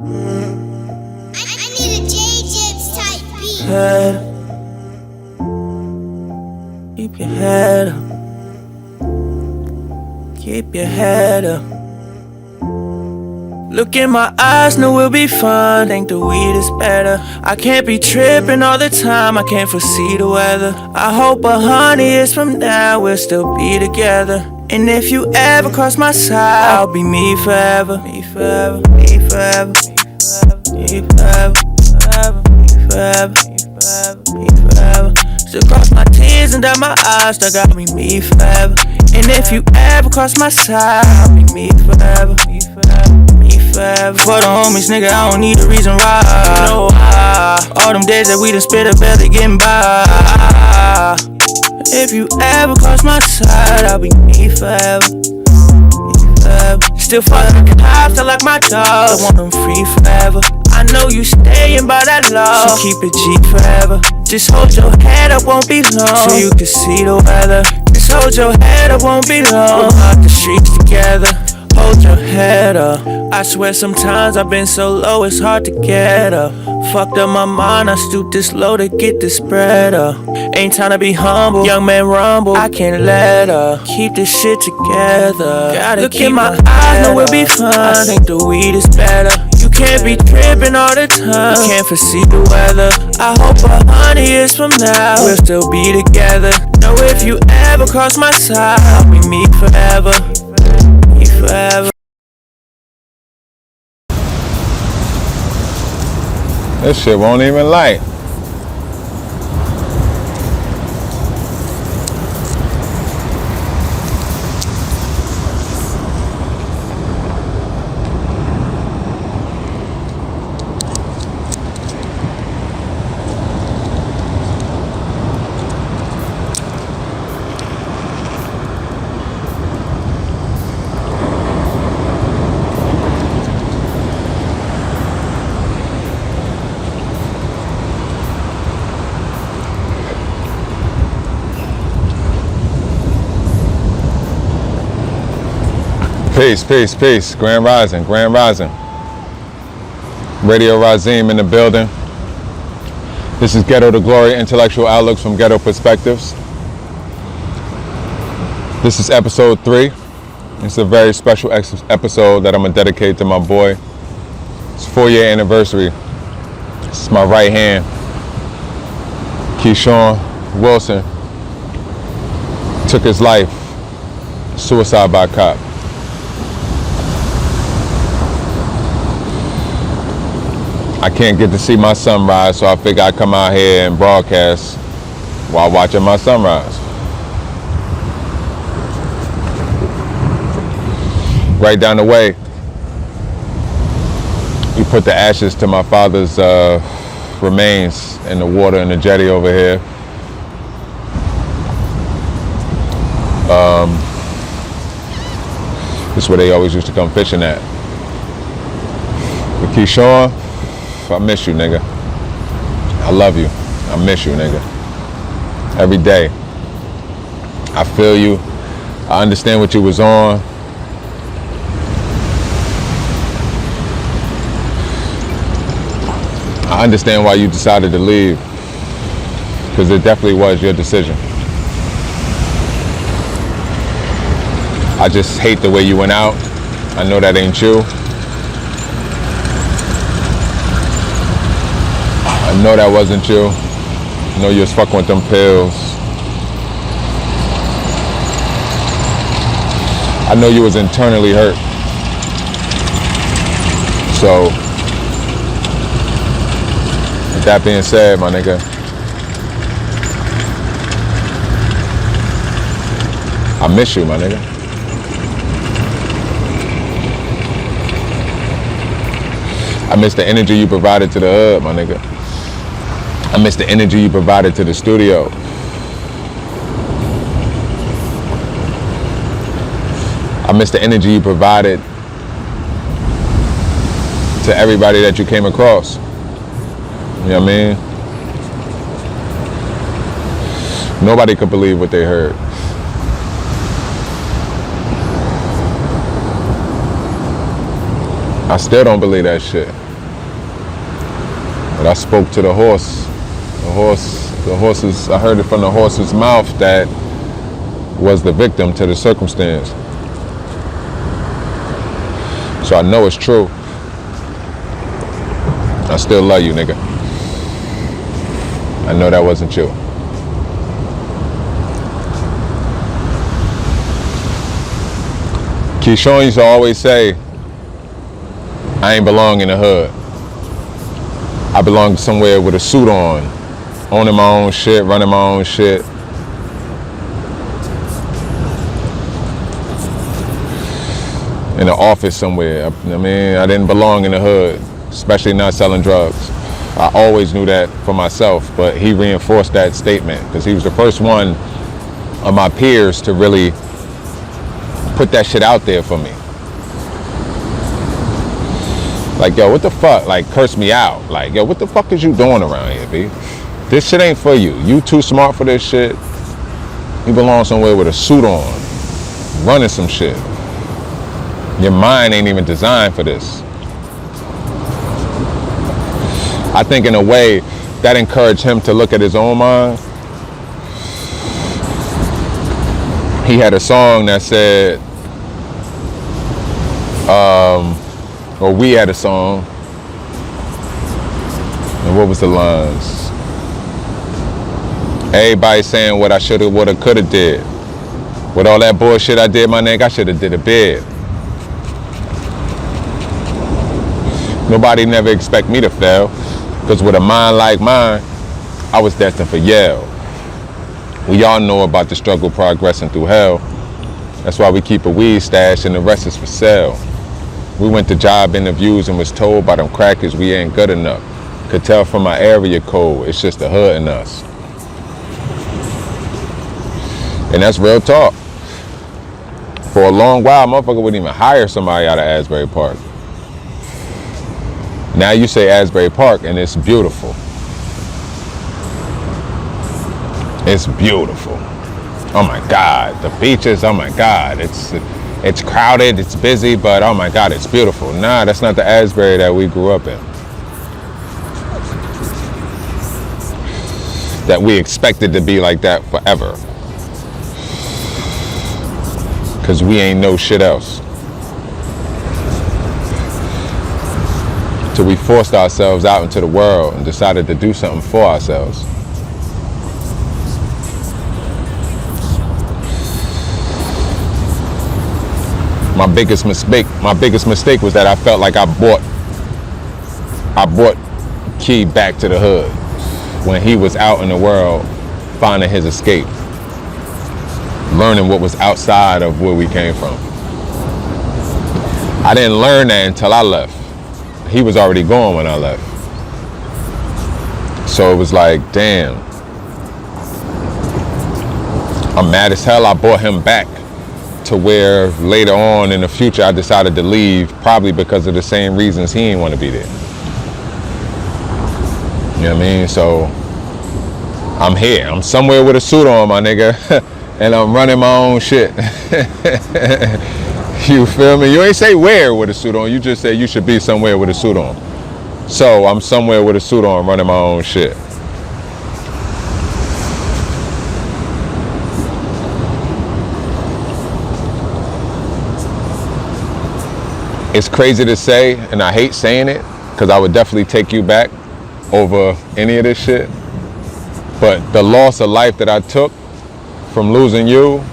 I need a J-Jibs type beat. Head up. Keep your head up. Keep your head up. Look in my eyes, know we'll be fine. Think the weed is better. I can't be tripping all the time, I can't foresee the weather. I hope 100 years from now we'll still be together. And if you ever cross my side, I'll be me forever. Me forever, me forever, me forever, forever, me forever, me forever, me forever. Still cross my tears and dot my eyes, still got me forever. And if you ever cross my side, I'll be me forever, me forever, me forever. For the homies, nigga, I don't need a reason why. No, all them days that we done spit up barely getting by. If you ever cross my side, I'll be me forever, me forever. Still fucking the cops, I like my dogs, I want them free forever. I know you staying by that law, so keep it G forever. Just hold your head up, won't be long, so you can see the weather. Just hold your head up, won't be long, we'll walk the streets together. Hold your head up. I swear sometimes I've been so low, it's hard to get up. Fucked up my mind, I stooped this low to get this bread up. Ain't time to be humble, young man rumble, I can't let up. Keep this shit together. Gotta look in my eyes, know we'll be fine. I think the weed is better. You can't be tripping all the time, you can't foresee the weather. I hope 100 years from now we'll still be together. Know if you ever cross my side, I'll be me forever, me forever. This shit won't even light. Peace, peace, peace. Grand Rising, Grand Rising. Radio Razim in the building. This is Ghetto to Glory, intellectual outlooks from ghetto perspectives. This is episode 3. It's a very special episode that I'm gonna dedicate to my boy. It's 4-year anniversary. This is my right hand. Keshawn Wilson took his life, suicide by cop. I can't get to see my sunrise, so I figure I'd come out here and broadcast while watching my sunrise. Right down the way, we put the ashes to my father's remains in the water in the jetty over here. This is where they always used to come fishing at. But Keshawn, I miss you, nigga. I love you. I miss you, nigga. Every day. I feel you. I understand what you was on. I understand why you decided to leave. Because it definitely was your decision. I just hate the way you went out. I know that ain't you. I know that wasn't you. I know you was fucking with them pills. I know you was internally hurt. So, with that being said, my nigga, I miss you, my nigga. I miss the energy you provided to the hood, my nigga. I miss the energy you provided to the studio. I miss the energy you provided to everybody that you came across. You know what I mean? Nobody could believe what they heard. I still don't believe that shit. But I spoke to the horse. The horse's, I heard it from the horse's mouth that was the victim to the circumstance. So I know it's true. I still love you, nigga. I know that wasn't you. Keshawn used to always say, I ain't belong in the hood. I belong somewhere with a suit on, owning my own shit, running my own shit. In an office somewhere. I mean, I didn't belong in the hood, especially not selling drugs. I always knew that for myself, but he reinforced that statement because he was the first one of my peers to really put that shit out there for me. Like, yo, what the fuck? Like, curse me out. Like, yo, what the fuck is you doing around here, B? This shit ain't for you. You too smart for this shit. You belong somewhere with a suit on, running some shit. Your mind ain't even designed for this. I think in a way that encouraged him to look at his own mind. He had a song that said, or we had a song, and what was the lines? Everybody saying what I shoulda, woulda, coulda did. With all that bullshit I did, my nigga, I shoulda did a bid. Nobody never expect me to fail, because with a mind like mine, I was destined for Yale. We all know about the struggle progressing through hell. That's why we keep a weed stash and the rest is for sale. We went to job interviews and was told by them crackers we ain't good enough. Could tell from my area code, it's just the hood in us. And that's real talk. For a long while, motherfucker wouldn't even hire somebody out of Asbury Park. Now you say Asbury Park and it's beautiful. It's beautiful. Oh my God, the beaches, oh my God. It's crowded, it's busy, but oh my God, it's beautiful. Nah, that's not the Asbury that we grew up in. That we expected to be like that forever. Cause we ain't know shit else. So we forced ourselves out into the world and decided to do something for ourselves. My biggest mistake was that I felt like I brought Key back to the hood when he was out in the world finding his escape, learning what was outside of where we came from. I didn't learn that until I left. He was already gone when I left. So it was like, damn. I'm mad as hell I brought him back to where later on in the future I decided to leave, probably because of the same reasons he didn't want to be there. You know what I mean? So I'm here. I'm somewhere with a suit on, my nigga, and I'm running my own shit. You feel me? You ain't say where with a suit on. You just said you should be somewhere with a suit on. So I'm somewhere with a suit on running my own shit. It's crazy to say, and I hate saying it, because I would definitely take you back over any of this shit. But the loss of life that I took from losing you,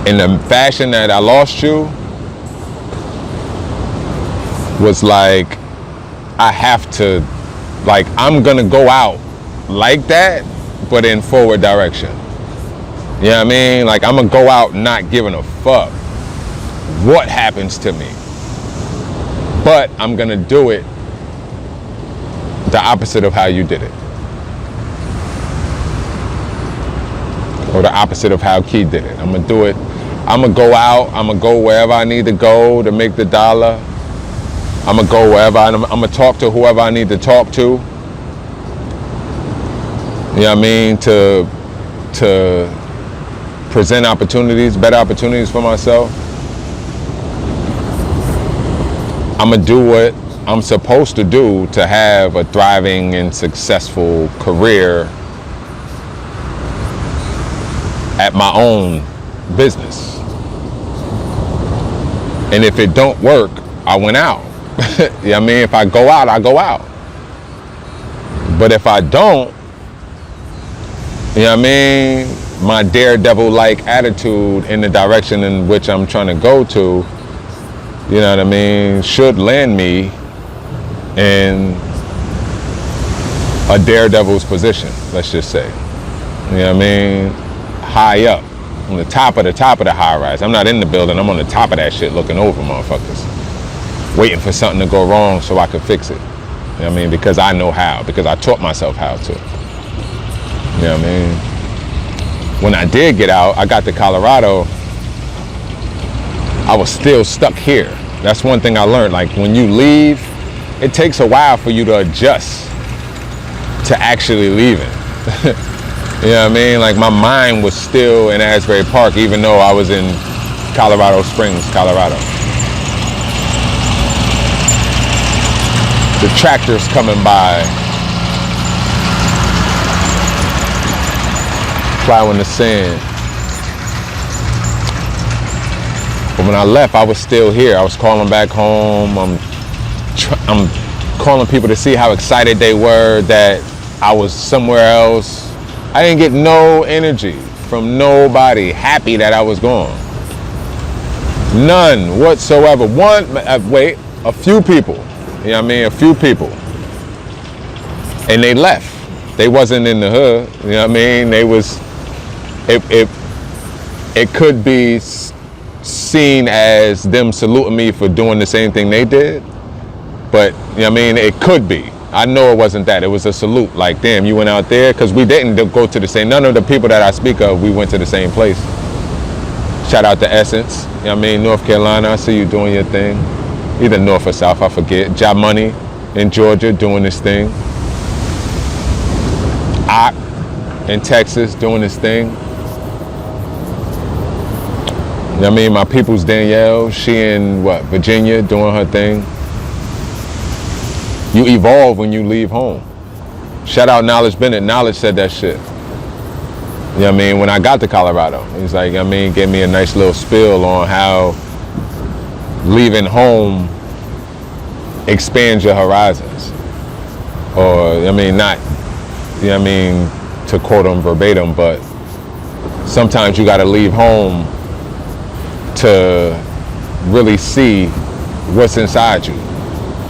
in the fashion that I lost you, was like, I have to, like, I'm gonna go out like that, but in forward direction. You know what I mean? Like, I'm gonna go out not giving a fuck what happens to me. But I'm gonna do it the opposite of how you did it. Or the opposite of how Key did it. I'm gonna do it. I'm gonna go out. I'm gonna go wherever I need to go to make the dollar. I'm gonna go wherever. I'm gonna talk to whoever I need to talk to. You know what I mean? To present opportunities, better opportunities for myself. I'm gonna do what I'm supposed to do to have a thriving and successful career at my own business. And if it don't work, I went out. You know what I mean? If I go out, I go out. But if I don't, you know what I mean, my daredevil-like attitude in the direction in which I'm trying to go to, you know what I mean, should land me in a daredevil's position, let's just say. You know what I mean? High up, on the top of the high rise. I'm not in the building, I'm on the top of that shit looking over motherfuckers. Waiting for something to go wrong so I can fix it. You know what I mean? Because I know how, because I taught myself how to. You know what I mean? When I did get out, I got to Colorado, I was still stuck here. That's one thing I learned. Like when you leave, it takes a while for you to adjust to actually leaving. You know what I mean? Like my mind was still in Asbury Park, even though I was in Colorado Springs, Colorado. The tractors coming by, plowing the sand. But when I left, I was still here. I was calling back home. I'm calling people to see how excited they were that I was somewhere else. I didn't get no energy from nobody happy that I was gone. None whatsoever. A few people. You know what I mean? A few people. And they left. They wasn't in the hood. You know what I mean? They was, it could be seen as them saluting me for doing the same thing they did. But, you know what I mean? It could be. I know it wasn't that. It was a salute. Like, damn, you went out there? Because we didn't go to the same, none of the people that I speak of, we went to the same place. Shout out to Essence. You know what I mean? North Carolina, I see you doing your thing. Either North or South, I forget. Job Money in Georgia doing this thing. Ock in Texas doing this thing. You know what I mean? My people's Danielle, she in Virginia doing her thing. You evolve when you leave home. Shout out Knowledge Bennett. Knowledge said that shit. You know what I mean? When I got to Colorado, he's like, I mean, gave me a nice little spiel on how leaving home expands your horizons. Or, I mean, not, you know what I mean, to quote him verbatim, but sometimes you gotta leave home to really see what's inside you.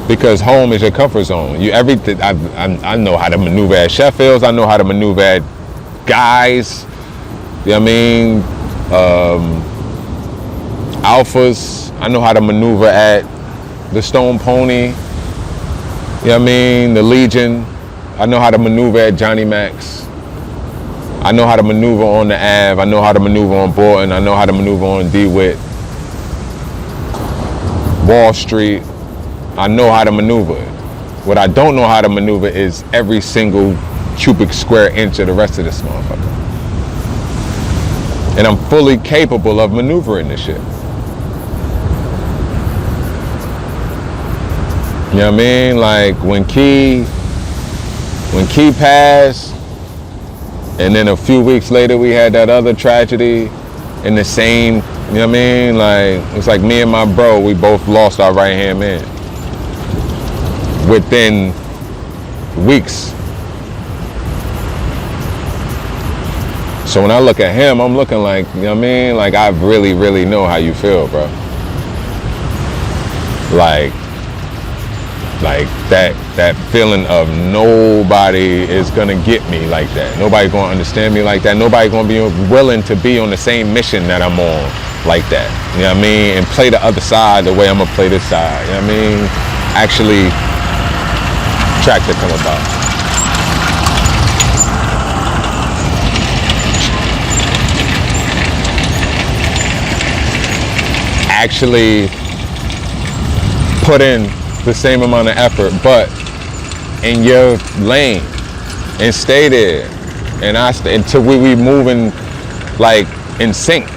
Because home is your comfort zone. Everything. I know how to maneuver at Sheffield's. I know how to maneuver at Guys. You know what I mean? Alphas. I know how to maneuver at the Stone Pony. You know what I mean? The Legion. I know how to maneuver at Johnny Max. I know how to maneuver on the Ave. I know how to maneuver on Borton. I know how to maneuver on DeWitt. Wall Street. I know how to maneuver it. What I don't know how to maneuver is every single cubic square inch of the rest of this motherfucker. And I'm fully capable of maneuvering this shit. You know what I mean? Like when Key passed, and then a few weeks later we had that other tragedy in the same, you know what I mean? Like, it's like me and my bro, we both lost our right hand man within weeks. So when I look at him, I'm looking like, you know what I mean? Like, I really, really know how you feel, bro. Like that feeling of nobody is gonna get me like that. Nobody gonna understand me like that. Nobody gonna be willing to be on the same mission that I'm on like that. You know what I mean? And play the other side the way I'm gonna play this side. You know what I mean? Actually, tractor come about. Actually put in the same amount of effort, but in your lane, and stay there. And until we moving like in sync,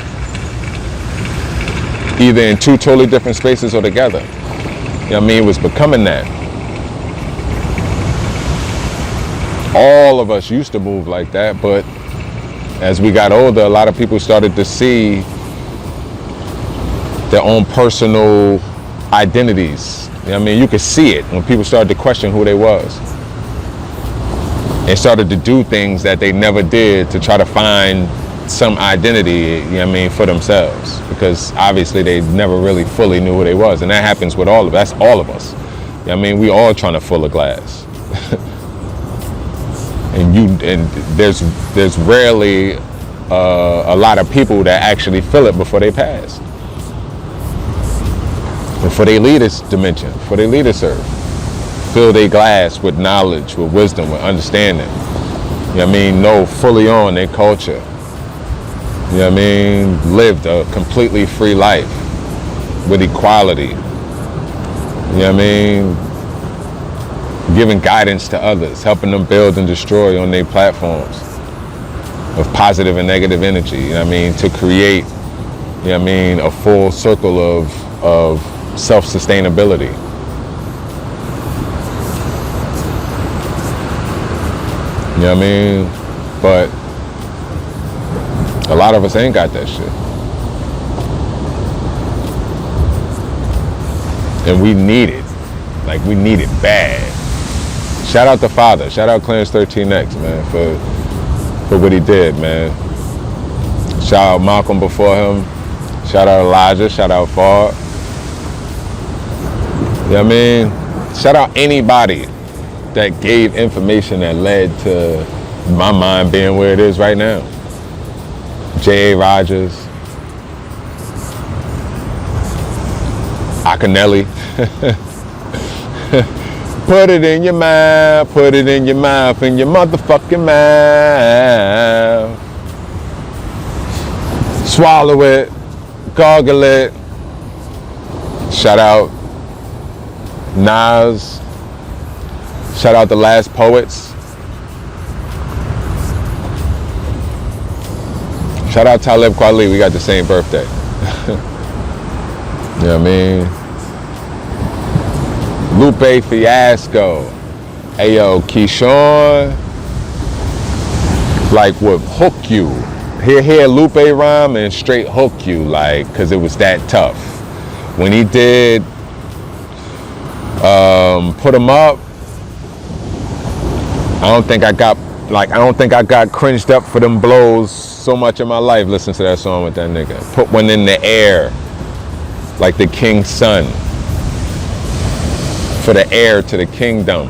either in two totally different spaces or together. You know what I mean? It was becoming that. All of us used to move like that, but as we got older, a lot of people started to see their own personal identities. You know what I mean? You could see it when people started to question who they was. And started to do things that they never did to try to find some identity, you know what I mean, for themselves. Because obviously they never really fully knew who they was. And that happens with all of us. That's all of us. You know what I mean? We all trying to fill a glass. and there's rarely a lot of people that actually fill it before they pass. Before they leave this dimension, before they leave this earth. Fill their glass with knowledge, with wisdom, with understanding. You know what I mean? Know fully on their culture. You know what I mean? Lived a completely free life with equality. You know what I mean? Giving guidance to others, helping them build and destroy on their platforms of positive and negative energy. You know what I mean? To create, you know what I mean, a full circle of self-sustainability. You know what I mean? But a lot of us ain't got that shit. And we need it. Like, we need it bad. Shout out to Father. Shout out Clarence 13X, man, for what he did, man. Shout out Malcolm before him. Shout out Elijah. Shout out Fard. You know what I mean? Shout out anybody that gave information that led to my mind being where it is right now. J.A. Rogers, Akinelli. Put it in your mouth, put it in your mouth, in your motherfucking mouth. Swallow it, gargle it. Shout out Nas. Shout out the Last Poets. Shout out Talib Kweli, we got the same birthday. You know what I mean? Lupe Fiasco. Ayo, Keshawn, like, would hook you. Hear Lupe rhyme and straight hook you, like, cause it was that tough. When he did Put 'Em Up, I don't think I got cringed up for them blows so much in my life listening to that song with that nigga. Put one in the air, like the king's son, for the heir to the kingdom.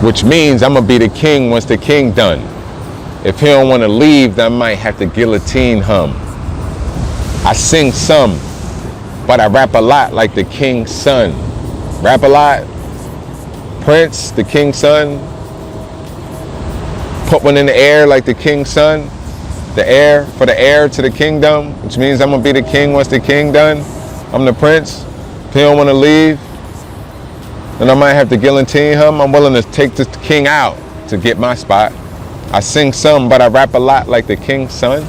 Which means I'm gonna be the king once the king done. If he don't wanna leave, then I might have to guillotine him. I sing some, but I rap a lot like the king's son. Rap a lot. Prince, the king's son. Put one in the air like the king's son. The heir, for the heir to the kingdom, which means I'm gonna be the king once the king done. I'm the prince. If he don't wanna leave, then I might have to guillotine him. I'm willing to take the king out to get my spot. I sing some, but I rap a lot like the king's son.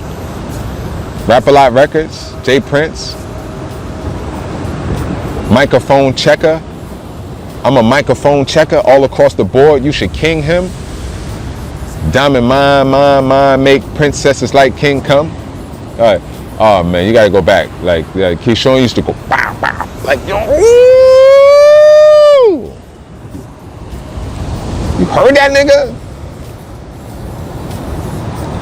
Rap a Lot Records, J Prince. Microphone checker. I'm a microphone checker all across the board. You should king him. Diamond mine, make princesses like king come. All right. Oh man, you gotta go back. Like Keshawn used to go bow, bow. Like, yo, ooh! You heard that nigga?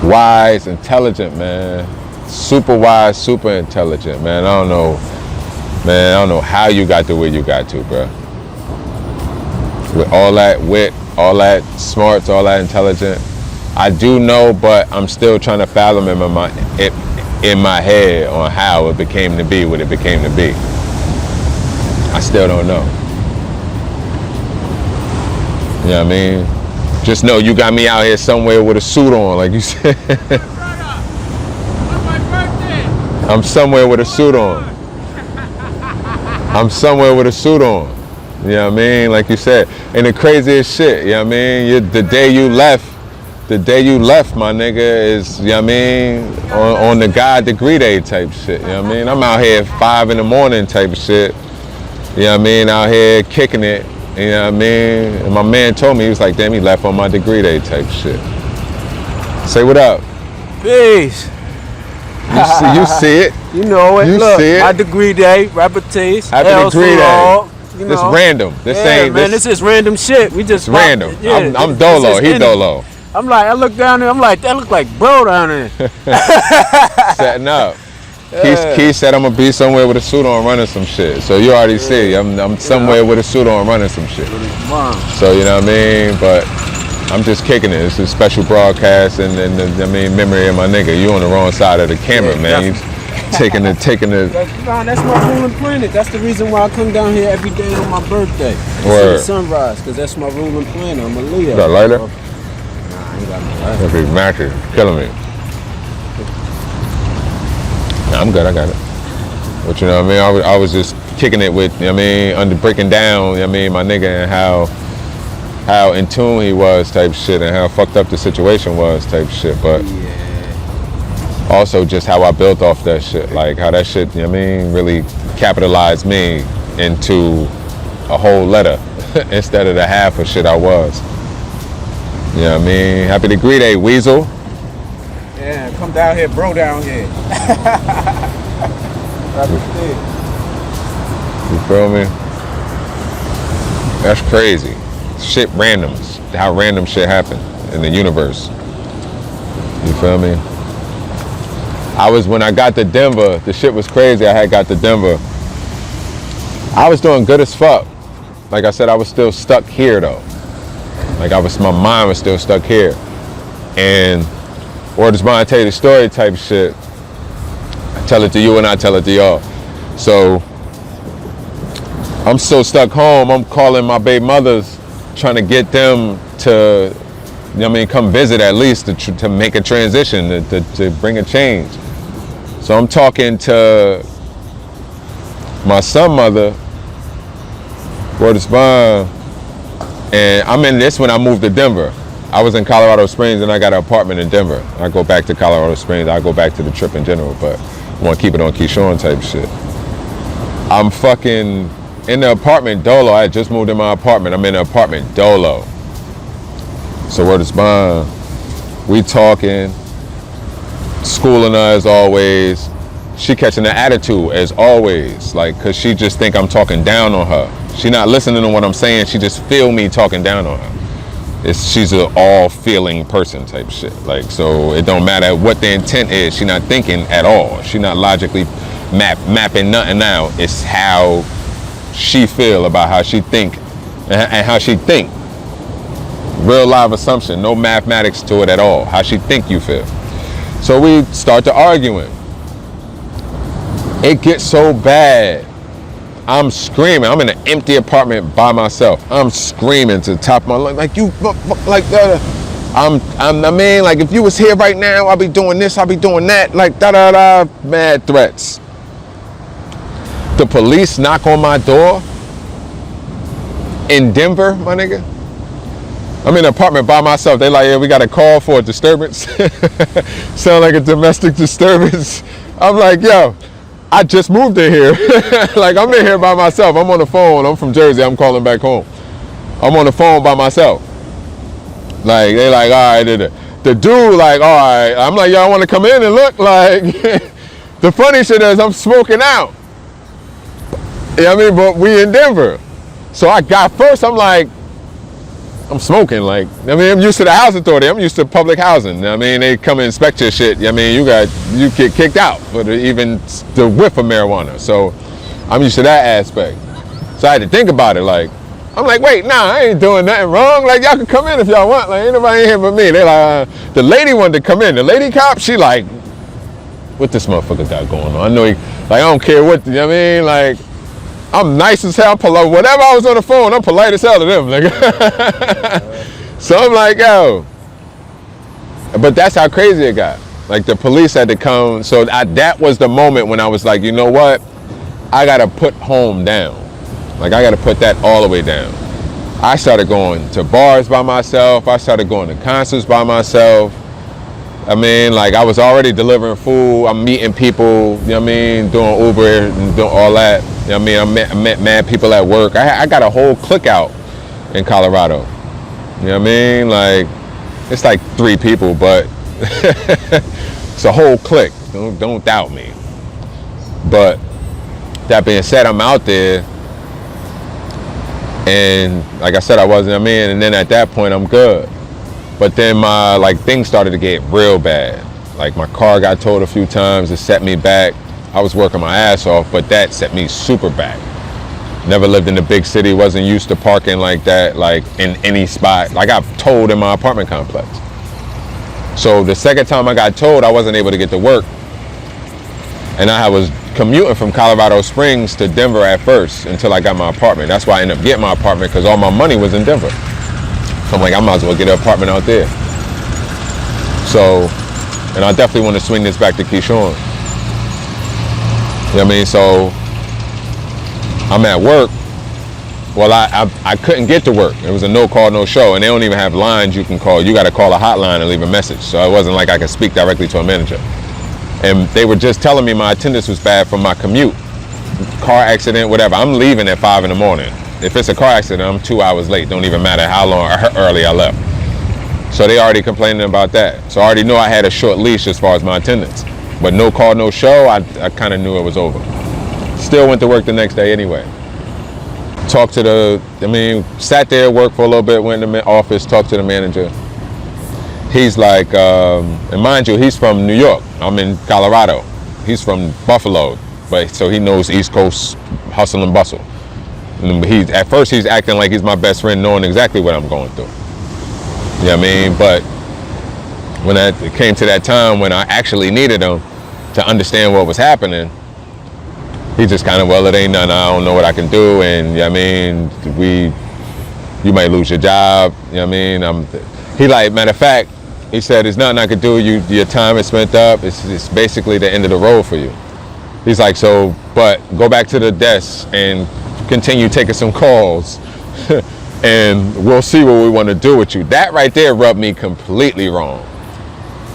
Wise, intelligent, man. Super wise, super intelligent, man. I don't know how you got to where you got to, bro. With all that wit, all that smarts, all that intelligent. I do know, but I'm still trying to fathom in my head on how it became to be what it became to be. I still don't know. You know what I mean? Just know you got me out here somewhere with a suit on, like you said. I'm somewhere with a suit on. I'm somewhere with a suit on. You know what I mean? Like you said. And the craziest shit, you know what I mean? The day you left, my nigga, is, you know what I mean, on the God degree day type shit, you know what I mean? I'm out here at 5 in the morning type of shit. You know what I mean? Out here kicking it. You know what I mean? And my man told me, he was like, damn, he left on my degree day type shit. Say what up. Peace. You see it. You know it. You Look, see it. my degree day, Rappertise. Happy degree day. You This know. random. This ain't man, this is random shit. We just It's random. Yeah, I'm dolo. He dolo. I'm like, I look down there. I'm like, that look like bro down there. Setting up. Key said I'm gonna be somewhere with a suit on running some shit. So you already see I'm somewhere with a suit on running some shit. So you know what I mean? But I'm just kicking it. It's a special broadcast and I mean memory of my nigga. You on the wrong side of the camera, man. You taking the That's my ruling planet. That's the reason why I come down here every day on my birthday. Word. See the sunrise, because that's my ruling planet. I'm a Leo. You got a lighter? Nah, I ain't got no lighter. Every mattress killing me. Nah, I'm good, I got it. But you know what I mean? I was just kicking it with, you know what I mean, under breaking down, you know what I mean, my nigga and how in tune he was type shit and how fucked up the situation was type shit. But also just how I built off that shit. Like how that shit, you know what I mean, really capitalized me into a whole letter instead of the half of shit I was. You know what I mean? Happy degree day, Weasel. Yeah, come down here, bro, down here. You feel me? That's crazy. Shit randoms. How random shit happen in the universe. You feel me? When I got to Denver, the shit was crazy. I had got to Denver. I was doing good as fuck. Like I said, I was still stuck here though. Like my mind was still stuck here. And or just want to tell you the story type shit. I tell it to you and I tell it to y'all. So I'm still stuck home. I'm calling my baby mothers, trying to get them to, you know what I mean, come visit at least to make a transition, to bring a change. So I'm talking to my son mother, word is bond, and I'm in this when I moved to Denver. I was in Colorado Springs and I got an apartment in Denver. I go back to Colorado Springs. I go back to the trip in general, but I want to keep it on Keshawn type shit. I'm fucking in the apartment dolo. I had just moved in my apartment. I'm in the apartment dolo. So word is bond. We talking, schooling her as always. She catching the attitude as always, like, cause she just think I'm talking down on her. She not listening to what I'm saying. She just feel me talking down on her. She's an all-feeling person type shit. Like, so it don't matter what the intent is. She not thinking at all. She not logically mapping nothing out. It's how she feel about how she think and how she think. Real live assumption, no mathematics to it at all. How she think you feel. So we start to arguing. It gets so bad. I'm screaming. I'm in an empty apartment by myself. I'm screaming to the top of my lungs, like you, like I mean, like if you was here right now, I'll be doing this, I'll be doing that, like mad threats. The police knock on my door in Denver, my nigga. I'm in an apartment by myself. They like, yeah, we got a call for a disturbance. Sound like a domestic disturbance. I'm like, yo, I just moved in here. Like, I'm in here by myself. I'm on the phone. I'm from Jersey. I'm calling back home. I'm on the phone by myself. Like, they like, all right. The dude, like, all right. I'm like, y'all want to come in and look? Like, the funny shit is I'm smoking out. You know what I mean? But we in Denver. So I got first, I'm like, I'm smoking. Like, I mean, I'm used to the housing authority. I'm used to public housing. I mean, they come and inspect your shit. I mean, you get kicked out for even the whiff of marijuana. So I'm used to that aspect. So I had to think about it. Like, I'm like, wait, nah, I ain't doing nothing wrong. Like, y'all can come in if y'all want. Like, ain't nobody in here but me. They like, the lady wanted to come in. The lady cop, she like, what this motherfucker got going on? I know he, like, I don't care what, you know what I mean? Like, I'm nice as hell, polite. Whatever I was on the phone, I'm polite as hell to them. Like, so I'm like, yo. But that's how crazy it got. Like, the police had to come. So that was the moment when I was like, you know what? I got to put home down. Like, I got to put that all the way down. I started going to bars by myself. I started going to concerts by myself. I mean, like, I was already delivering food. I'm meeting people, you know what I mean? Doing Uber and doing all that. You know what I mean? I met mad people at work. I got a whole clique out in Colorado. You know what I mean? Like, it's like 3 people, but it's a whole clique. Don't doubt me. But that being said, I'm out there, and like I said, I wasn't, and then at that point, I'm good. But then my things started to get real bad. Like, my car got towed a few times. It set me back. I was working my ass off, but that set me super back. Never lived in a big city, wasn't used to parking like that, like in any spot. Like, I've towed in my apartment complex. So the second time I got towed, I wasn't able to get to work. And I was commuting from Colorado Springs to Denver at first until I got my apartment. That's why I ended up getting my apartment, because all my money was in Denver. So I'm like, I might as well get an apartment out there. So, and I definitely want to swing this back to Keshawn. You know what I mean? So I'm at work. Well, I couldn't get to work. It was a no call, no show. And they don't even have lines you can call. You got to call a hotline and leave a message. So it wasn't like I could speak directly to a manager. And they were just telling me my attendance was bad from my commute. Car accident, whatever. I'm leaving at 5 in the morning. If it's a car accident, I'm 2 hours late. Don't even matter how long or how early I left. So they already complaining about that. So I already knew I had a short leash as far as my attendance. But no call, no show, I kind of knew it was over. Still went to work the next day anyway. Talked to sat there, worked for a little bit, went in the office, talked to the manager. He's like, and mind you, he's from New York. I'm in Colorado. He's from Buffalo, but so he knows East Coast hustle and bustle. And at first he's acting like he's my best friend, knowing exactly what I'm going through. You know what I mean? But when it came to that time when I actually needed him to understand what was happening, he just kind of, well, it ain't nothing, I don't know what I can do, and you know what I mean, you might lose your job, you know what I mean? He like, matter of fact, he said, there's nothing I can do, your time is spent up, it's basically the end of the road for you. He's like, so, but go back to the desk and continue taking some calls, and we'll see what we want to do with you. That right there rubbed me completely wrong.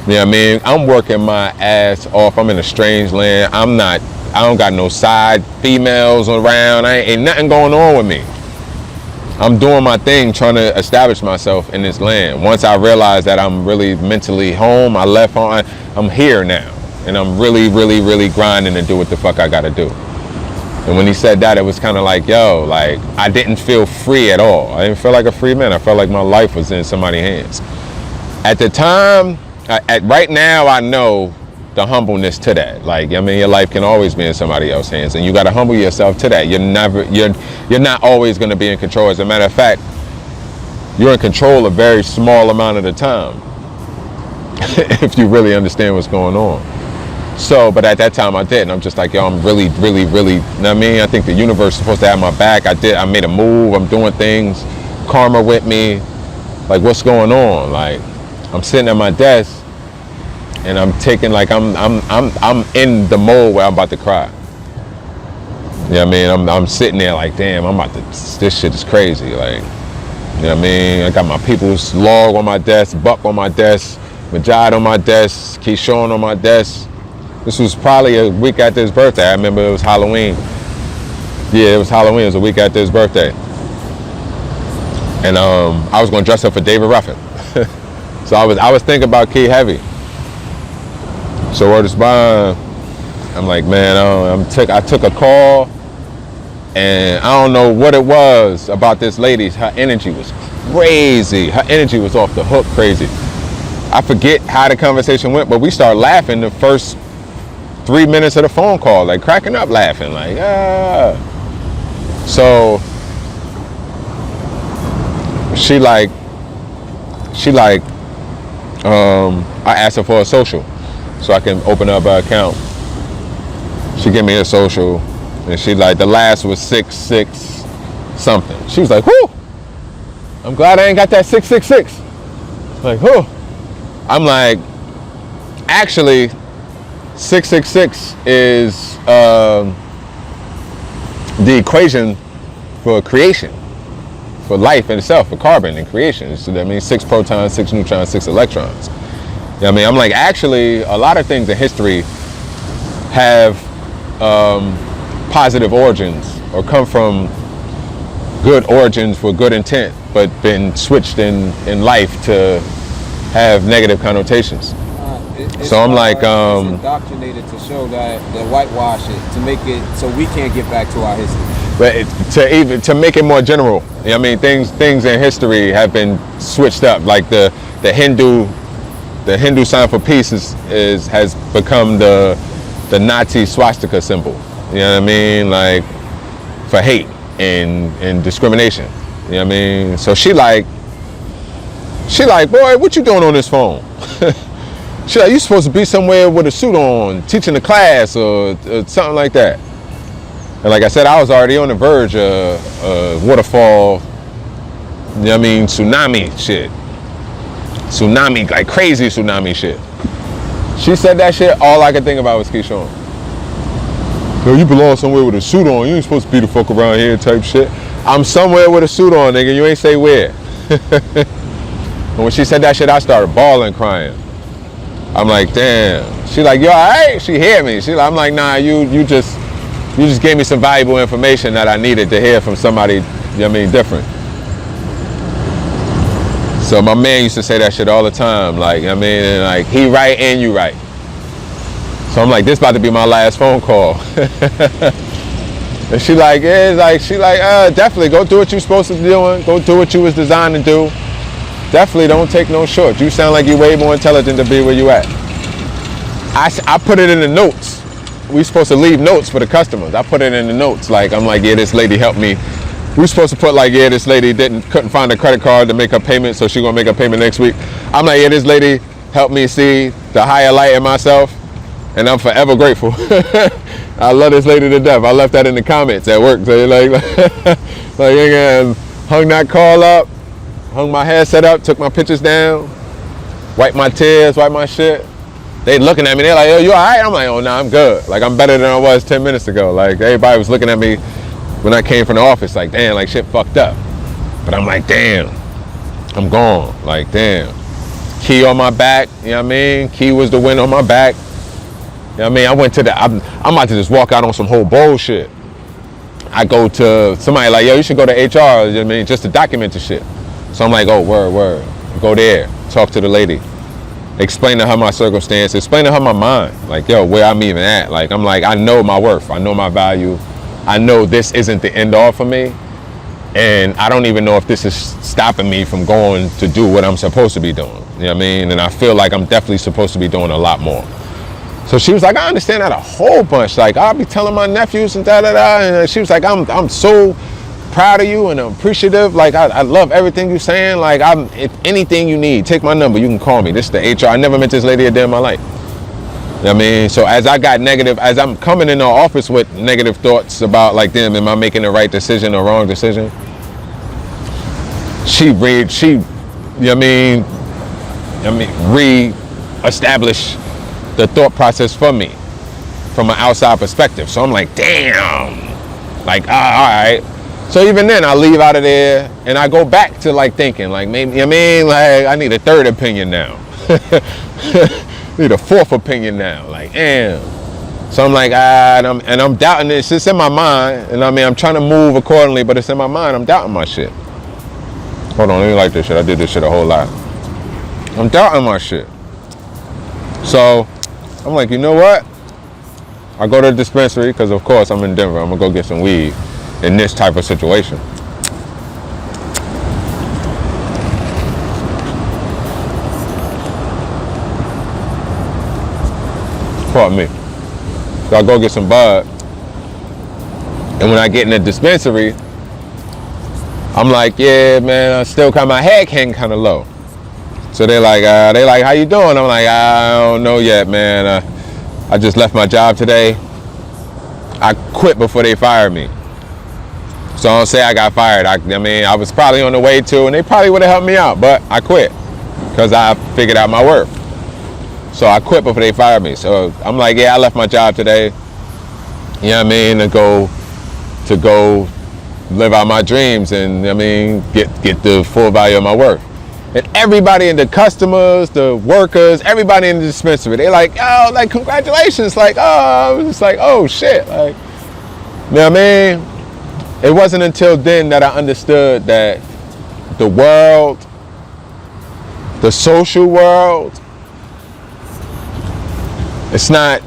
You know what I mean? I'm working my ass off. I'm in a strange land. I don't got no side females around. Ain't nothing going on with me. I'm doing my thing, trying to establish myself in this land. Once I realized that I'm really mentally home, I left home. I'm here now. And I'm really, really, really grinding to do what the fuck I gotta do. And when he said that, it was kind of like, yo, like, I didn't feel free at all. I didn't feel like a free man. I felt like my life was in somebody's hands. At the time, right now, I know the humbleness to that. Like, I mean, your life can always be in somebody else's hands, and you got to humble yourself to that. You're not always going to be in control. As a matter of fact, you're in control a very small amount of the time, if you really understand what's going on. So, but at that time I didn't. I'm just like, yo, I'm really, really, really, you know what I mean? I think the universe is supposed to have my back. I made a move. I'm doing things. Karma with me. Like, what's going on? Like, I'm sitting at my desk and I'm taking, like, I'm in the mode where I'm about to cry. You know what I mean? I'm sitting there like, damn, this shit is crazy. Like, you know what I mean? I got my people's log on my desk, Buck on my desk, Majid on my desk, Keshawn on my desk. This was probably a week after his birthday. I remember it was Halloween. Yeah, it was Halloween. It was a week after his birthday. And I was going to dress up for David Ruffin. So I was thinking about Key heavy. So word is bond. I'm like, man, I took a call, and I don't know what it was about this lady. Her energy was crazy. Her energy was off the hook crazy. I forget how the conversation went, but we started laughing the first 3 minutes of the phone call, like cracking up laughing, like, ah. So she like, I asked her for a social so I can open up her account. She gave me a social, and she like, the last was 66 something. She was like, whoo, I'm glad I ain't got that 666. Like, whoo. I'm like, actually, 666 is the equation for creation, for life in itself, for carbon and creation. So that means 6 protons, 6 neutrons, 6 electrons. You know what I mean? I'm like, actually, a lot of things in history have positive origins or come from good origins for good intent, but been switched in life to have negative connotations. So I'm like, it's indoctrinated to show that whitewash it, to make it so we can't get back to our history. But to make it more general, I mean, things in history have been switched up. Like the Hindu sign for peace has become the Nazi swastika symbol. You know what I mean? Like for hate and discrimination. You know what I mean? So she like, boy, what you doing on this phone? She like, you supposed to be somewhere with a suit on, teaching a class or something like that. And like I said, I was already on the verge of waterfall, you know what I mean, tsunami shit. Tsunami, like crazy tsunami shit. She said that shit, all I could think about was Keshawn. Yo, you belong somewhere with a suit on. You ain't supposed to be the fuck around here type shit. I'm somewhere with a suit on, nigga. You ain't say where. And when she said that shit, I started bawling, crying. I'm like, damn. She like, yo, all right? She hear me. I'm like, nah, you just gave me some valuable information that I needed to hear from somebody, you know what I mean, different. So my man used to say that shit all the time. Like, I mean, and like, he right and you right. So I'm like, this about to be my last phone call. And she like, definitely go do what you're supposed to be doing. Go do what you was designed to do. Definitely don't take no shorts. You sound like you're way more intelligent to be where you at. I put it in the notes. We supposed to leave notes for the customers. I put it in the notes. Like, I'm like, yeah, this lady helped me. We supposed to put like, yeah, this lady couldn't find a credit card to make her payment, so she gonna make her payment next week. I'm like, yeah, this lady helped me see the higher light in myself, and I'm forever grateful. I love this lady to death. I left that in the comments at work. So like hung that call up, hung my headset up, took my pictures down, wiped my tears, wiped my shit. They looking at me, they're like, yo, you all right? I'm like, oh, nah, I'm good. Like, I'm better than I was 10 minutes ago. Like, everybody was looking at me when I came from the office, like, damn, like, shit fucked up. But I'm like, damn, I'm gone. Like, damn. Key on my back, you know what I mean? Key was the wind on my back. You know what I mean? I went to I'm about to just walk out on some whole bullshit. I go to somebody like, yo, you should go to HR, you know what I mean, just to document the shit. So I'm like, oh, word. Go there, talk to the lady. Explain to her my circumstance, explain to her my mind. Like, yo, where I'm even at. Like, I'm like, I know my worth, I know my value. I know this isn't the end all for me. And I don't even know if this is stopping me from going to do what I'm supposed to be doing. You know what I mean? And I feel like I'm definitely supposed to be doing a lot more. So she was like, I understand that a whole bunch. Like, I'll be telling my nephews and da-da-da. And she was like, I'm so proud of you and I'm appreciative. Like, I love everything you're saying. Like, if anything you need, take my number, you can call me. This is the HR. I never met this lady a day in my life. You know what I mean? So as I got negative, as I'm coming in the office with negative thoughts about like, damn, am I making the right decision or wrong decision? She, you know what I mean, re-establish the thought process for me from an outside perspective. So I'm like, damn, like, all right. So even then I leave out of there and I go back to like thinking like, maybe, you know what I mean? Like, I need a third opinion now. Need a fourth opinion now, like, damn. So I'm like, and I'm doubting this. It's in my mind, and I mean, I'm trying to move accordingly, but it's in my mind. I'm doubting my shit. Hold on, let me like this shit. I did this shit a whole lot. I'm doubting my shit. So I'm like, you know what? I go to the dispensary, because of course I'm in Denver. I'm gonna go get some weed in this type of situation. Pardon me. So I go get some bud. And when I get in the dispensary, I'm like, yeah, man, I still got my head hanging kind of low. So they like, how you doing? I'm like, I don't know yet, man. I just left my job today. I quit before they fired me. So I don't say I got fired. I mean, I was probably on the way to, and they probably would have helped me out, but I quit because I figured out my worth. So I quit before they fired me. So I'm like, yeah, I left my job today. You know what I mean? To go live out my dreams and I mean, get the full value of my worth. And everybody in the customers, the workers, everybody in the dispensary, they like, oh, like, congratulations. Like, oh, I was just like, oh shit. Like, You know what I mean? It wasn't until then that I understood that the world, the social world, it's not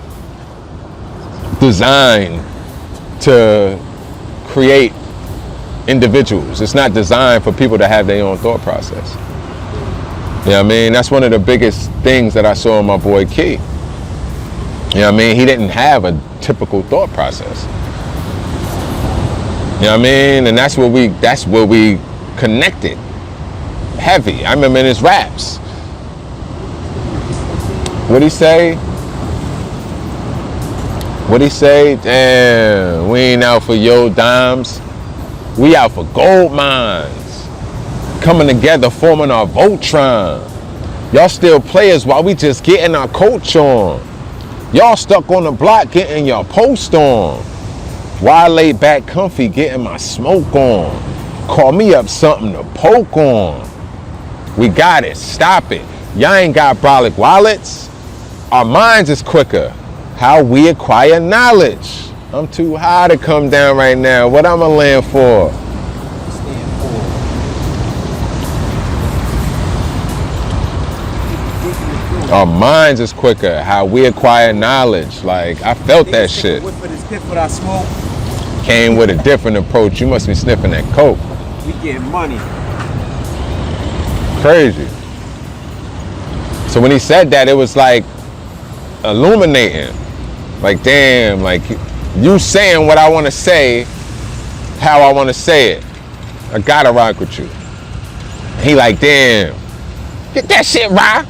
designed to create individuals. It's not designed for people to have their own thought process. You know what I mean? That's one of the biggest things that I saw in my boy Key. You know what I mean? He didn't have a typical thought process. You know what I mean? And that's where we connected heavy. I remember in his raps. What'd he say? Damn, we ain't out for yo dimes. We out for gold mines. Coming together, forming our Voltron. Y'all still players while we just getting our coach on. Y'all stuck on the block getting your post on. While I lay back comfy getting my smoke on. Call me up something to poke on. We got it, stop it. Y'all ain't got brolic wallets. Our minds is quicker. How we acquire knowledge. I'm too high to come down right now. What I'ma land for? Our minds is quicker. How we acquire knowledge. Like, I felt that shit. Came with a different approach. You must be sniffing that coke. We getting money. Crazy. So when he said that, it was like illuminating. Like, damn, like you saying what I want to say, how I want to say it. I gotta rock with you. He like, damn, get that shit right.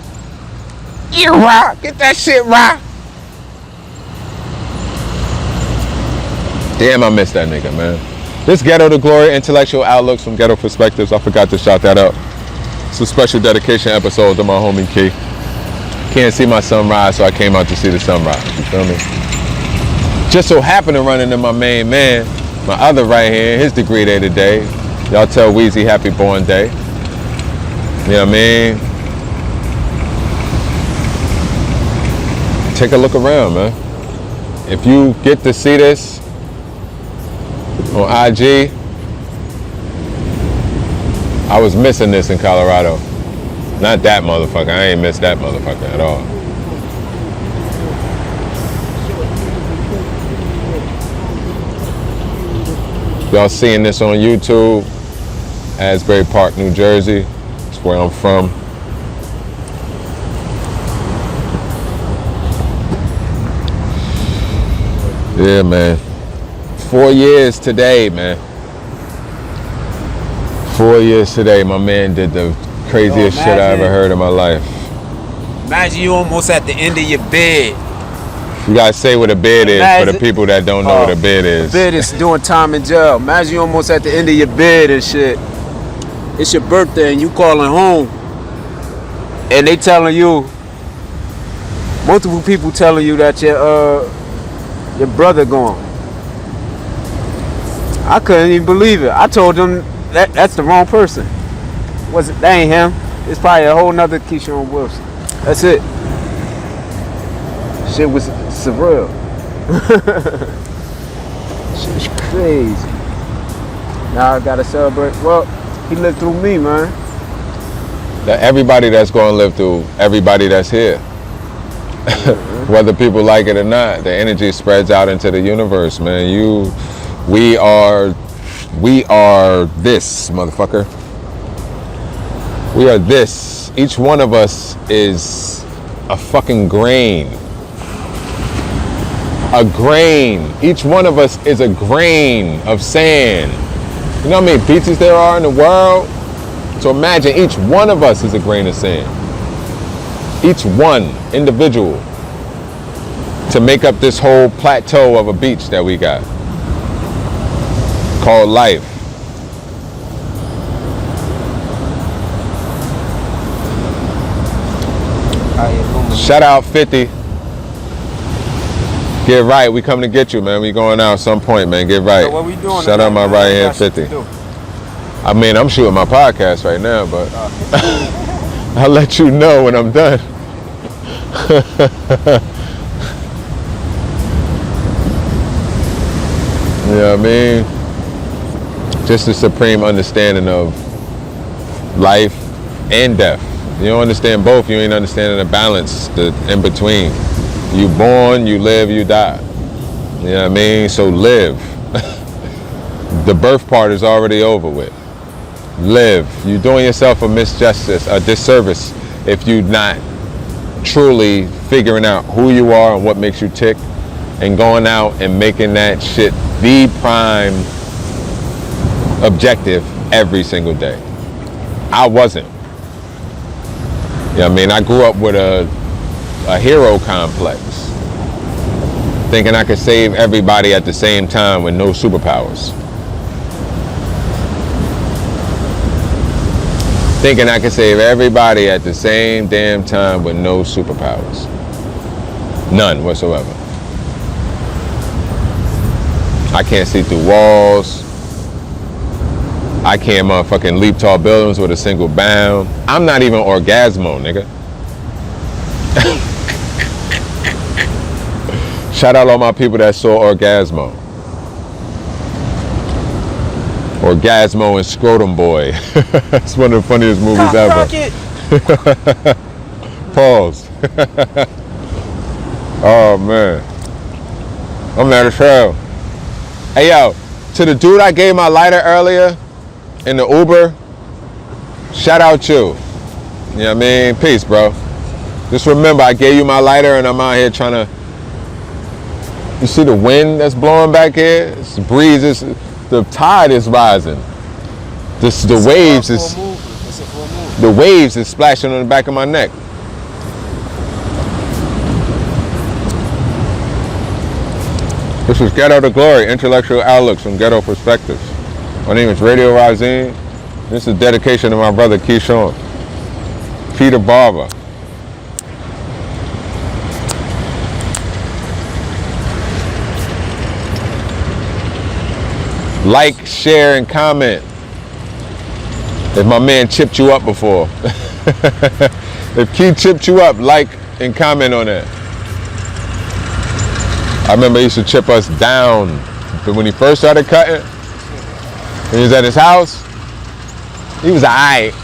You rock, get that shit right. Damn, I miss that nigga, man. This Ghetto to Glory intellectual outlooks from ghetto perspectives. I forgot to shout that out. It's a special dedication episode to my homie Key. Can't see my sunrise, so I came out to see the sunrise. You feel me? Just so happened to run into my main man, my other right hand, his degree day today. Y'all tell Weezy happy born day. You know what I mean? Take a look around, man. If you get to see this on IG, I was missing this in Colorado. Not that motherfucker. I ain't missed that motherfucker at all. Y'all seeing this on YouTube, Asbury Park, New Jersey. That's where I'm from. Yeah, man. 4 years today, man. 4 years today, my man did the craziest shit I ever heard in my life. Imagine you almost at the end of your bed. You gotta say what a bed is for the people that don't know what a bed is. A bed is doing time in jail. Imagine you almost at the end of your bed and shit. It's your birthday and you calling home. And they telling you, multiple people telling you that your brother gone. I couldn't even believe it. I told them that's the wrong person. That ain't him. It's probably a whole nother Keshawn Wilson. That's it. Shit was surreal. Shit's crazy. Now I gotta celebrate. Well, he lived through me, man. That everybody that's gonna live through, everybody that's here. Whether people like it or not, the energy spreads out into the universe, man. We are this, motherfucker. We are this. Each one of us is a fucking grain. A grain. Each one of us is a grain of sand. You know how many beaches there are in the world? So imagine each one of us is a grain of sand. Each one individual to make up this whole plateau of a beach that we got called life. Shout out 50. Get right. We coming to get you, man. We going out some point, man. Get right. So what we doing? Shout out my right hand 50. I mean, I'm shooting my podcast right now, but I'll let you know when I'm done. You know what I mean? Just a supreme understanding of life and death. You don't understand both, you ain't understanding the balance, the in between. You born, you live, you die. You know what I mean? So live. The birth part is already over with. Live. You're doing yourself a misjustice, a disservice, if you're not truly figuring out who you are and what makes you tick, and going out and making that shit the prime objective every single day. I wasn't. You know what I mean? I grew up with a hero complex, thinking I could save everybody at the same time with no superpowers. Thinking I could save everybody at the same damn time with no superpowers. None whatsoever. I can't see through walls. I can't motherfucking leap tall buildings with a single bound. I'm not even Orgasmo, nigga. Shout out all my people that saw Orgasmo. Orgasmo and Scrotum Boy. It's one of the funniest movies ever. Pause. Oh man. I'm mad as hell. Hey yo, to the dude I gave my lighter earlier in the Uber, shout out you. You know what I mean? Peace, bro. Just remember, I gave you my lighter and I'm out here trying to. You see the wind that's blowing back here? It's the breeze, the tide is rising. The waves is. The waves is splashing on the back of my neck. This is Ghetto to Glory, intellectual outlooks from ghetto perspectives. My name is Radio Razine. This is a dedication to my brother Keshawn, Peter Barber. Like, share, and comment. If my man chipped you up before. If Key chipped you up, like and comment on that. I remember he used to chip us down. But when he first started cutting, when he was at his house, he was alright.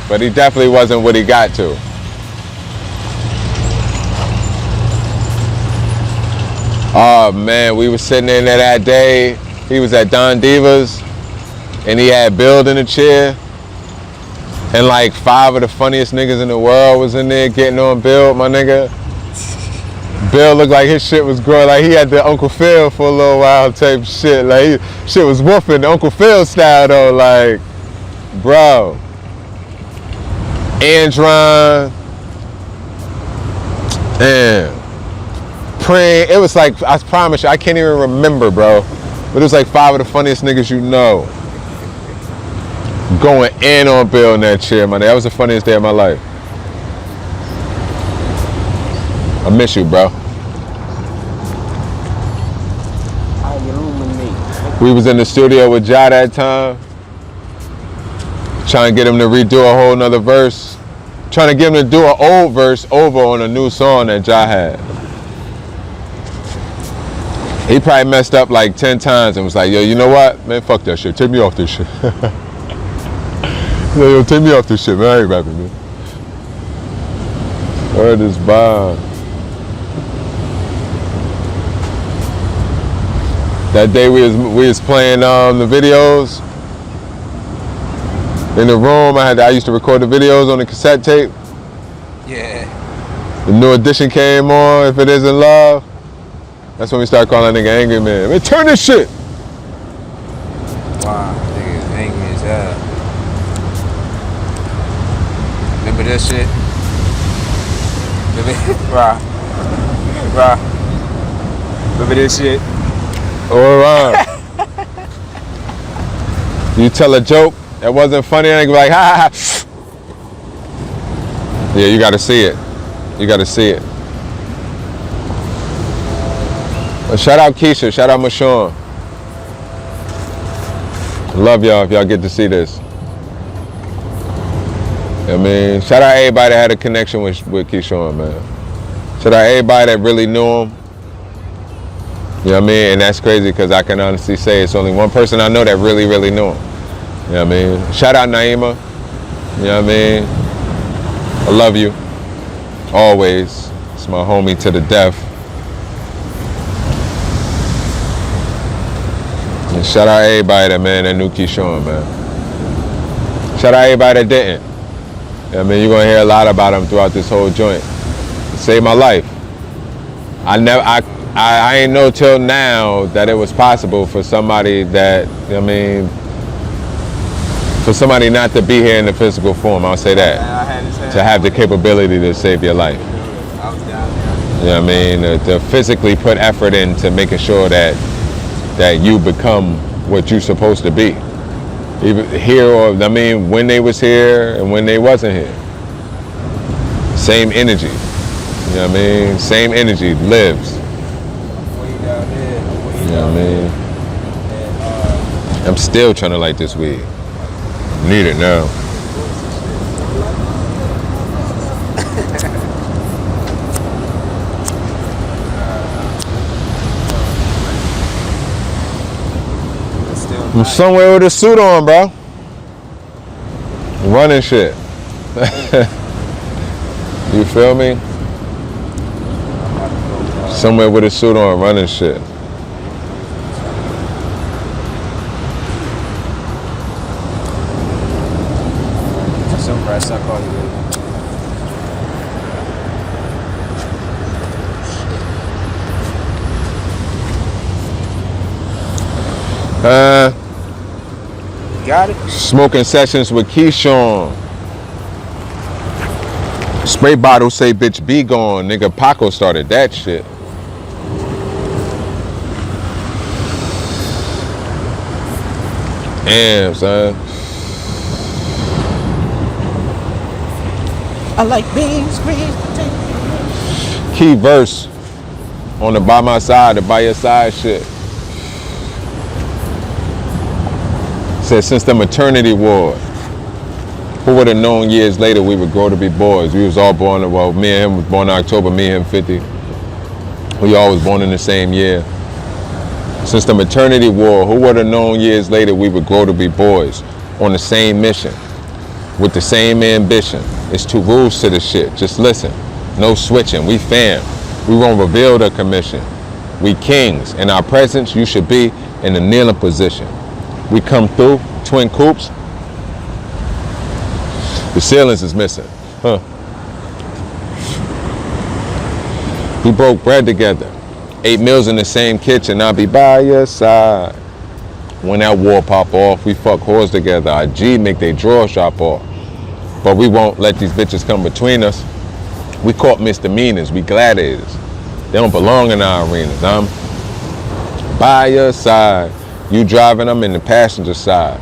But he definitely wasn't what he got to. Oh man, we were sitting in there that day. He was at Don Diva's and he had Bill in the chair. And like 5 of the funniest niggas in the world was in there getting on Bill, my nigga. Bill looked like his shit was growing, like he had the Uncle Phil for a little while type shit. Like shit was woofing, the Uncle Phil style though, like, bro. Andron, damn. Praying, it was like, I promise you, I can't even remember, bro. But it was like 5 of the funniest niggas you know. Going in on Bill in that chair, man. That was the funniest day of my life. I miss you, bro. We was in the studio with Ja that time. Trying to get him to redo a whole nother verse. Trying to get him to do an old verse over on a new song that Ja had. He probably messed up like 10 times and was like, yo, you know what? Man, fuck that shit. Take me off this shit. Yo, take me off this shit, man. I ain't rapping, man. Word is bomb. That day we was playing the videos in the room. I used to record the videos on the cassette tape. Yeah. The new edition came on, If It Isn't Love. That's when we started calling that nigga Angry Man. Man, turn this shit! Wow, nigga is angry as hell. Remember this shit? Remember this shit? All around. You tell a joke that wasn't funny, and be like, ha ha ha. Yeah, you gotta see it. You gotta see it. Well, shout out Keisha, shout out Mashawn. Love y'all if y'all get to see this. I mean, shout out everybody that had a connection with Keshawn, man. Shout out everybody that really knew him. You know what I mean? And that's crazy because I can honestly say it's only one person I know that really, really knew him. You know what I mean? Shout out Naima. You know what I mean? I love you. Always. It's my homie to the death. And shout out everybody that knew Keshawn, man. Shout out everybody that didn't. You know what I mean? You're gonna hear a lot about him throughout this whole joint. It saved my life. I ain't know till now that it was possible for somebody that, you know what I mean, for somebody not to be here in the physical form, I'll say that, to have the capability to save your life. I was down there. You know what I mean? To physically put effort into making sure that you become what you're supposed to be. Even here or, I mean, when they was here and when they wasn't here. Same energy. You know what I mean? Same energy lives. You know what I mean? I'm still trying to light this weed. Need it now. I'm somewhere with a suit on, bro. Running shit. You feel me? Somewhere with a suit on, running shit. I call you later. Got it? Smoking sessions with Keshawn. Spray bottle say bitch be gone. Nigga Paco started that shit. Damn, son. I like beans, green. Key verse on the by my side, the by your side shit. Said since the maternity ward, who would have known years later we would grow to be boys? We was all born, well, me and him was born in October, me and him 50. We all was born in the same year. Since the maternity war, who would have known years later we would grow to be boys on the same mission, with the same ambition? It's two rules to this shit. Just listen. No switching. We fam. We won't reveal the commission. We kings. In our presence, you should be in the kneeling position. We come through, twin coupes. The ceilings is missing. Huh. We broke bread together. 8 meals in the same kitchen. I'll be by your side. When that war pop off, we fuck whores together. Our G make they drawers drop off. But we won't let these bitches come between us. We caught misdemeanors, we gladiators. They don't belong in our arenas. I'm by your side. You driving, I'm in the passenger side.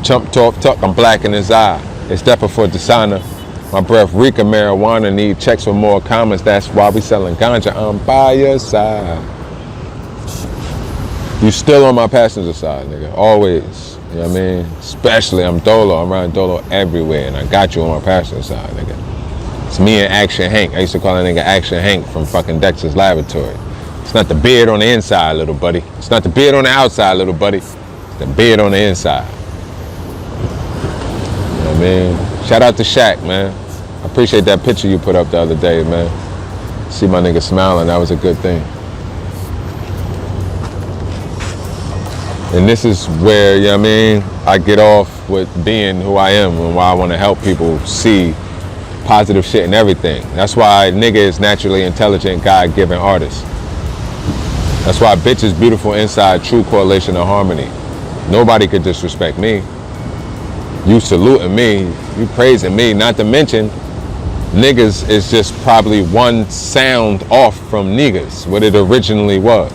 Chump talk, I'm black in his eye. It's stepping for designer. My breath reek of marijuana, need checks for more comments. That's why we selling ganja. I'm by your side. You still on my passenger side, nigga, always. You know what I mean? Especially, I'm Dolo. I'm riding Dolo everywhere, and I got you on my passenger side, nigga. It's me and Action Hank. I used to call that nigga Action Hank from fucking Dexter's Laboratory. It's not the beard on the inside, little buddy. It's not the beard on the outside, little buddy. It's the beard on the inside. You know what I mean? Shout out to Shaq, man. I appreciate that picture you put up the other day, man. See my nigga smiling, that was a good thing. And this is where, you know what I mean, I get off with being who I am and why I want to help people see positive shit in everything. That's why nigga is naturally intelligent, God-given artist. That's why bitch is beautiful inside, true correlation of harmony. Nobody could disrespect me. You saluting me, you praising me, not to mention niggas is just probably one sound off from niggas, what it originally was.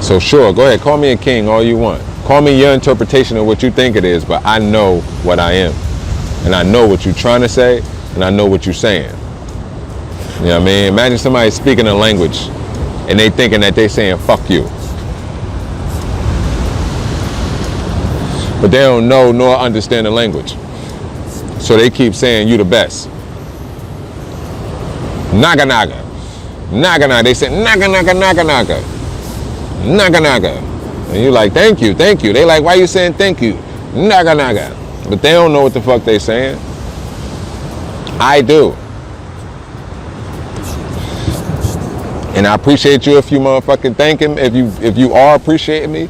So sure, go ahead, call me a king all you want. Call me your interpretation of what you think it is, but I know what I am. And I know what you're trying to say, and I know what you're saying. You know what I mean? Imagine somebody speaking a language, and they thinking that they saying, fuck you. But they don't know nor understand the language. So they keep saying you the best. Naga naga. Naga naga. They said naga naga naga naga. Naga naga. And you like, thank you, thank you. They like, why you saying thank you? Naga naga. But they don't know what the fuck they saying. I do. And I appreciate you if you motherfucking thank him, if you are appreciating me.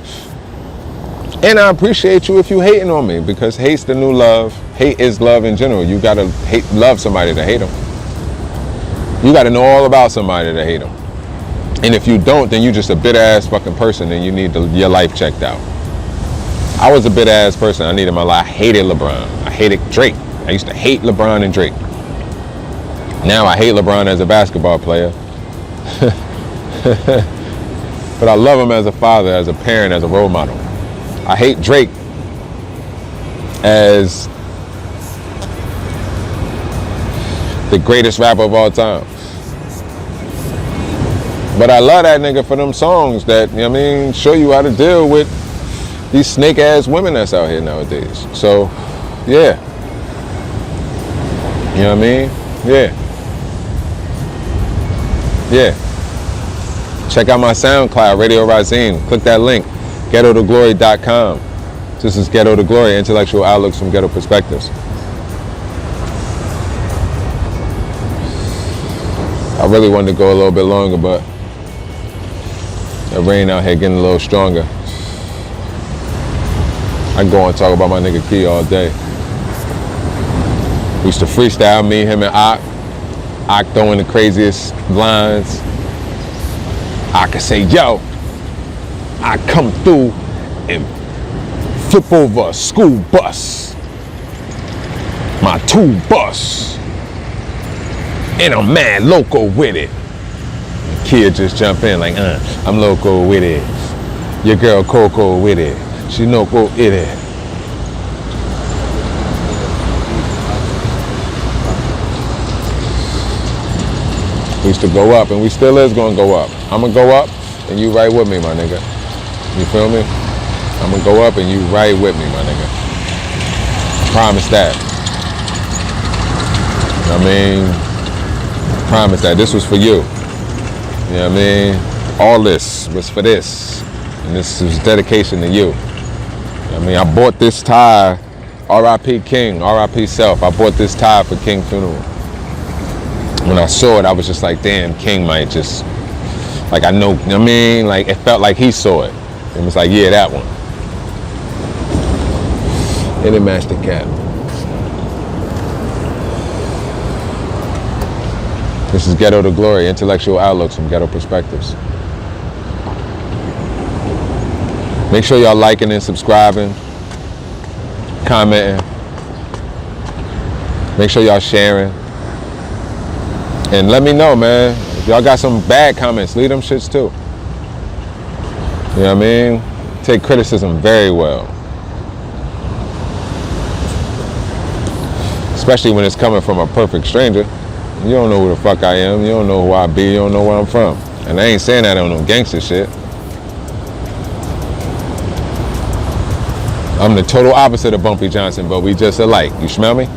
And I appreciate you if you hating on me, because hate's the new love. Hate is love in general. You gotta love somebody to hate them. You gotta know all about somebody to hate them. And if you don't, then you're just a bitter ass fucking person and you need your life checked out. I was a bitter ass person. I needed my life. I hated LeBron. I hated Drake. I used to hate LeBron and Drake. Now I hate LeBron as a basketball player. But I love him as a father, as a parent, as a role model. I hate Drake as the greatest rapper of all time. But I love that nigga for them songs that, you know what I mean, show you how to deal with these snake ass women that's out here nowadays. So, yeah. You know what I mean? Yeah. Yeah. Check out my SoundCloud, Radio Razim. Click that link, ghetto2glory.com. This is Ghetto to Glory, intellectual outlooks from ghetto perspectives. I really wanted to go a little bit longer, but the rain out here getting a little stronger. I can go and talk about my nigga Key all day. We used to freestyle, me, him, and Ak throwing the craziest lines. I could say, yo, I come through and flip over a school bus. My 2 bus. And I'm mad loco with it. Kid just jump in like, I'm loco with it. Your girl Coco with it. She no go with it. We used to go up, and we still is gonna go up. I'm gonna go up, and you right with me, my nigga. You feel me? I'm gonna go up, and you right with me, my nigga. Promise that. I mean, promise that. This was for you. You know what I mean? All this was for this. And this is dedication to you. I mean, I bought this tie, R.I.P. King, R.I.P. Self. I bought this tie for King Funeral. When I saw it, I was just like, damn, King might just, like, I know, you know what I mean? Like, it felt like he saw it. It was like, yeah, that one. It didn't match the cap. This is Ghetto to Glory, intellectual outlooks from ghetto perspectives. Make sure y'all liking and subscribing, commenting. Make sure y'all sharing. And let me know, man. If y'all got some bad comments, leave them shits too. You know what I mean? Take criticism very well. Especially when it's coming from a perfect stranger. You don't know who the fuck I am. You don't know who I be. You don't know where I'm from. And I ain't saying that on no gangster shit. I'm the total opposite of Bumpy Johnson, but we just alike. You smell me?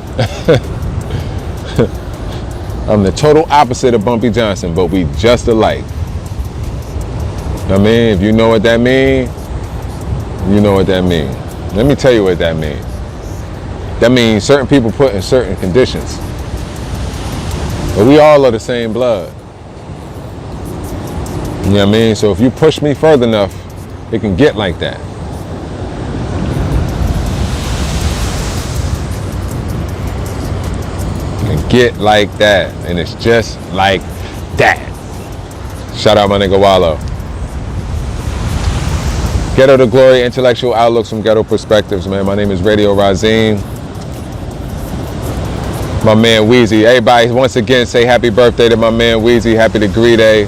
I'm the total opposite of Bumpy Johnson, but we just alike. I mean, if you know what that means, you know what that means. Let me tell you what that means. That means certain people put in certain conditions. But we all are the same blood. You know what I mean? So if you push me further enough, it can get like that. It can get like that. And it's just like that. Shout out my nigga Wallow. Ghetto to Glory, intellectual outlooks from ghetto perspectives, man. My name is Radio Razim. My man Weezy. Everybody, once again, say happy birthday to my man Weezy. Happy degree day.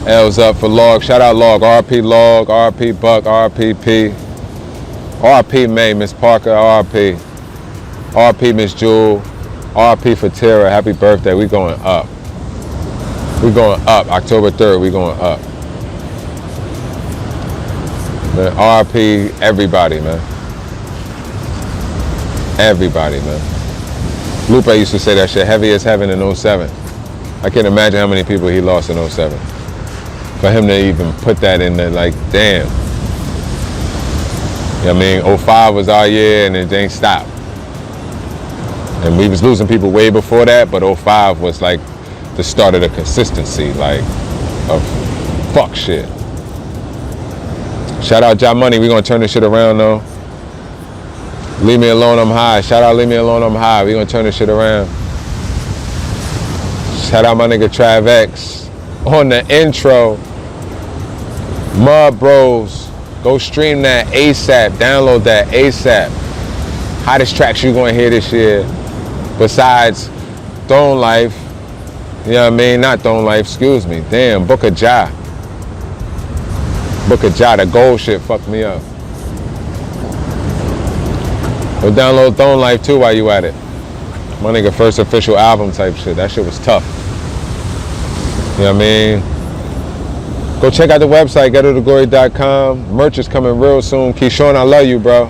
L's up for Log. Shout out Log. RP Log, RP Buck, RP P. RP May, Miss Parker, RP. RP Miss Jewel. RP for Tara. Happy birthday. We going up. We going up. October 3rd, we going up. Man, RP everybody, man. Everybody, man. Lupe used to say that shit, heavy as heaven in 07. I can't imagine how many people he lost in 07. For him to even put that in there, like, damn. You know what I mean? 05 was our year and it ain't stopped. And we was losing people way before that, but 05 was like the start of the consistency, like, of fuck shit. Shout out Ja Money, we gonna turn this shit around though. Leave me alone, I'm high. Shout out Leave Me Alone, I'm high. We gonna turn this shit around. Shout out my nigga Trav X on the intro. Mud Bros, go stream that ASAP. Download that ASAP. Hottest tracks you gonna hear this year. Besides Throne Life. You know what I mean? Not Throne Life, excuse me. Damn, Book of Ja. Book of Ja, the gold shit fucked me up. Go download Throne Life too while you at it. My nigga first official album type shit. That shit was tough. You know what I mean? Go check out the website, getotoglory.com. Merch is coming real soon. Keshawn, I love you, bro.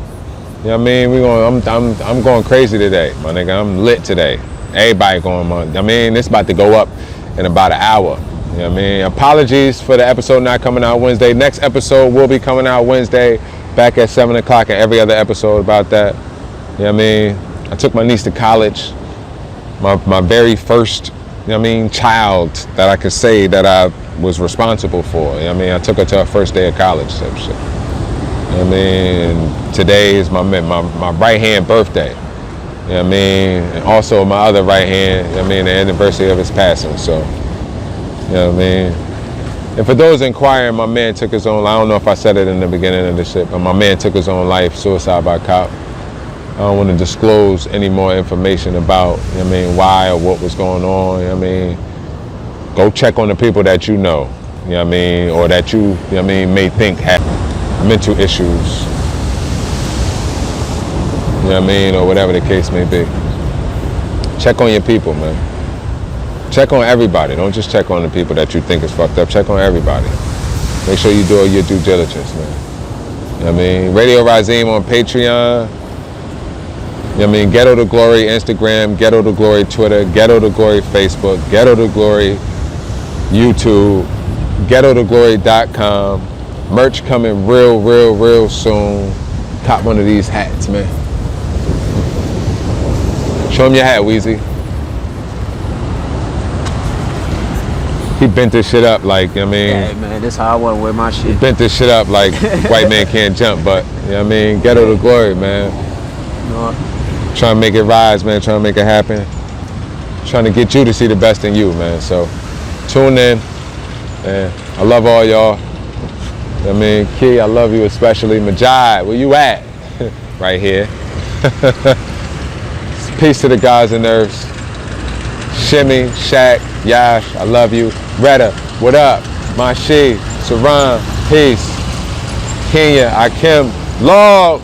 You know what I mean? I'm going crazy today, my nigga. I'm lit today. Everybody going on. I mean, it's about to go up in about an hour. You know what I mean? Apologies for the episode not coming out Wednesday. Next episode will be coming out Wednesday, back at 7 o'clock, and every other episode about that. You know what I mean? I took my niece to college. My very first, you know what I mean, child that I could say that I was responsible for. You know what I mean? I took her to her first day of college, type shit. You know what I mean? Today is my right hand birthday. You know what I mean? And also my other right hand, you know what I mean, the anniversary of his passing, so. You know what I mean? And for those inquiring, my man took his own life. I don't know if I said it in the beginning of the shit, but my man took his own life, suicide by cop. I don't want to disclose any more information about, you know what I mean, why or what was going on, you know what I mean? Go check on the people that you know, you know what I mean, or that you know what I mean, may think have mental issues, you know what I mean, or whatever the case may be. Check on your people, man. Check on everybody. Don't just check on the people that you think is fucked up. Check on everybody. Make sure you do your due diligence, man. You know what I mean? Radio Razim on Patreon. You know what I mean? Ghetto to Glory Instagram, Ghetto to Glory Twitter, Ghetto to Glory Facebook, Ghetto to Glory YouTube, GhettoToGlory.com. Merch coming real soon. Cop one of these hats, man. Show him your hat, Weezy. He bent this shit up like, you know what I mean? Yeah, man, this how I want to wear my shit. He bent this shit up like white man can't jump, but, you know what I mean? Ghetto to Glory, man. Trying to make it rise, man. Trying to make it happen. Trying to get you to see the best in you, man. So, tune in. Man, I love all y'all. You know what I mean? Key, I love you especially. Majai, where you at? Right here. Peace to the guys and nerves. Shimmy, Shaq, Yash, I love you. Retta, what up? Mashi, Saran, peace. Kenya, Akim, Log.